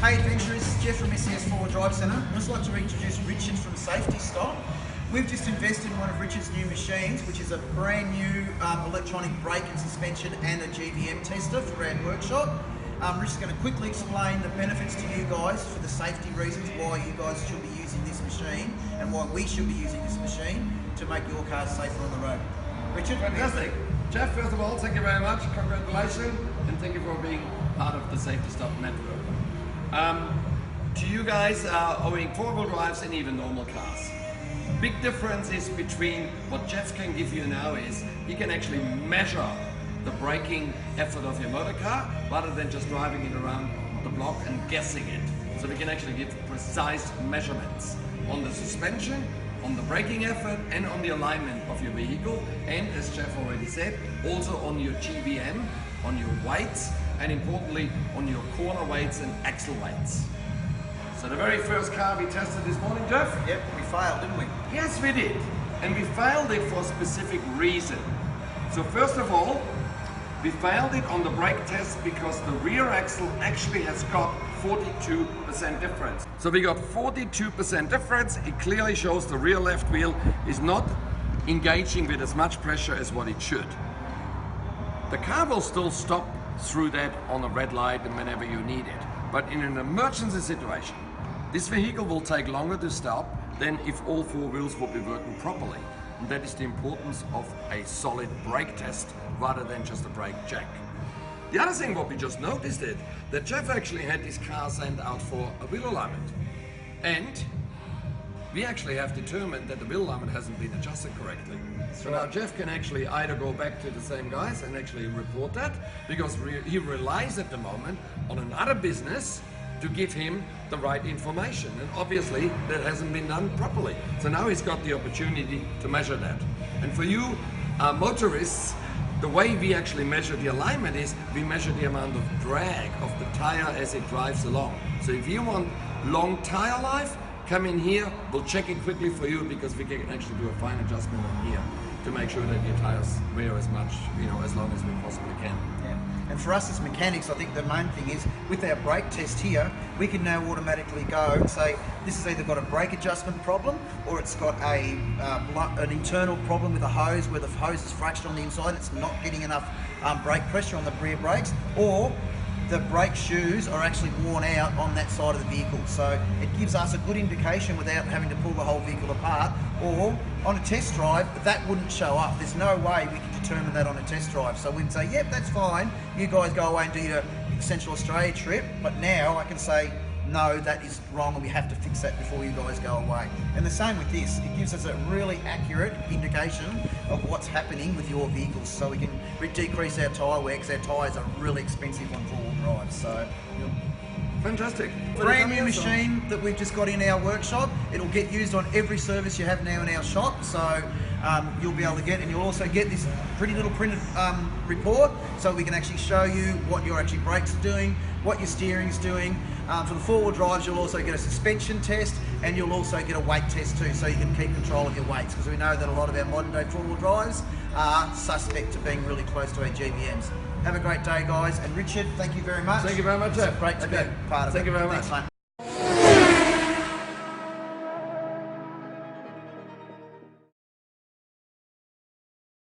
Hey adventurers, Jeff from SCS Forward Drive Centre. I'd just like to introduce Richard from Safety Stop. We've just invested in one of Richard's new machines, which is a brand new electronic brake and suspension and a GVM tester for our workshop. Richard's going to quickly explain the benefits to you guys for the safety reasons why you guys should be using this machine and why we should be using this machine to make your cars safer on the road. Richard? Fantastic. Jeff, first of all, thank you very much. Congratulations and thank you for being part of the Safety Stop network. To you guys owning four-wheel drives and even normal cars. Big difference is between what Jeff can give you now is he can actually measure the braking effort of your motor car rather than just driving it around the block and guessing it. So we can actually give precise measurements on the suspension, on the braking effort and on the alignment of your vehicle, and as Jeff already said, also on your GVM, on your weights, and importantly on your corner weights and axle weights. So the very first car we tested this morning, Jeff? Yep, we failed, didn't we? Yes, we did. And we failed it for a specific reason. So first of all, we failed it on the brake test because the rear axle actually has got 42% difference. So we got 42% difference. It clearly shows the rear left wheel is not engaging with as much pressure as what it should. The car will still stop through that on a red light and whenever you need it. But in an emergency situation, this vehicle will take longer to stop than if all four wheels would be working properly. And that is the importance of a solid brake test rather than just a brake check. The other thing what we just noticed is that Jeff actually had this car sent out for a wheel alignment. And we actually have determined that the wheel alignment hasn't been adjusted correctly. So now Jeff can actually either go back to the same guys and actually report that, because he relies at the moment on another business to give him the right information. And obviously that hasn't been done properly. So now he's got the opportunity to measure that. And for you motorists, the way we actually measure the alignment is we measure the amount of drag of the tire as it drives along. So if you want long tire life, come in here, we'll check it quickly for you because we can actually do a fine adjustment on here to make sure that your tires wear as much, as long as we possibly can. Yeah. And for us as mechanics, I think the main thing is with our brake test here, we can now automatically go and say this has either got a brake adjustment problem or it's got an internal problem with the hose where the hose is fractured on the inside, it's not getting enough brake pressure on the rear brakes, or the brake shoes are actually worn out on that side of the vehicle. So it gives us a good indication without having to pull the whole vehicle apart, or on a test drive, that wouldn't show up. There's no way we can determine that on a test drive. So we'd say, yep, that's fine. You guys go away and do your Central Australia trip, but now I can say, no, that is wrong and we have to fix that before you guys go away. And the same with this, it gives us a really accurate indication of what's happening with your vehicles, so we can decrease our tyre wear because our tyres are really expensive on four-wheel drive. So, fantastic. Brand new machine that we've just got in our workshop. It'll get used on every service you have now in our shop, so you'll be able to get, and you'll also get this pretty little printed report, so we can actually show you what your actually brakes are doing, what your steering's doing. For the four-wheel drives, you'll also get a suspension test, and you'll also get a weight test too, so you can keep control of your weights, because we know that a lot of our modern day four-wheel drives are suspect to being really close to our GVMs. Have a great day, guys, and Richard, thank you very much. Thank you very much, Jeff. It's great to be part of it. Thank you very much. Thanks, mate.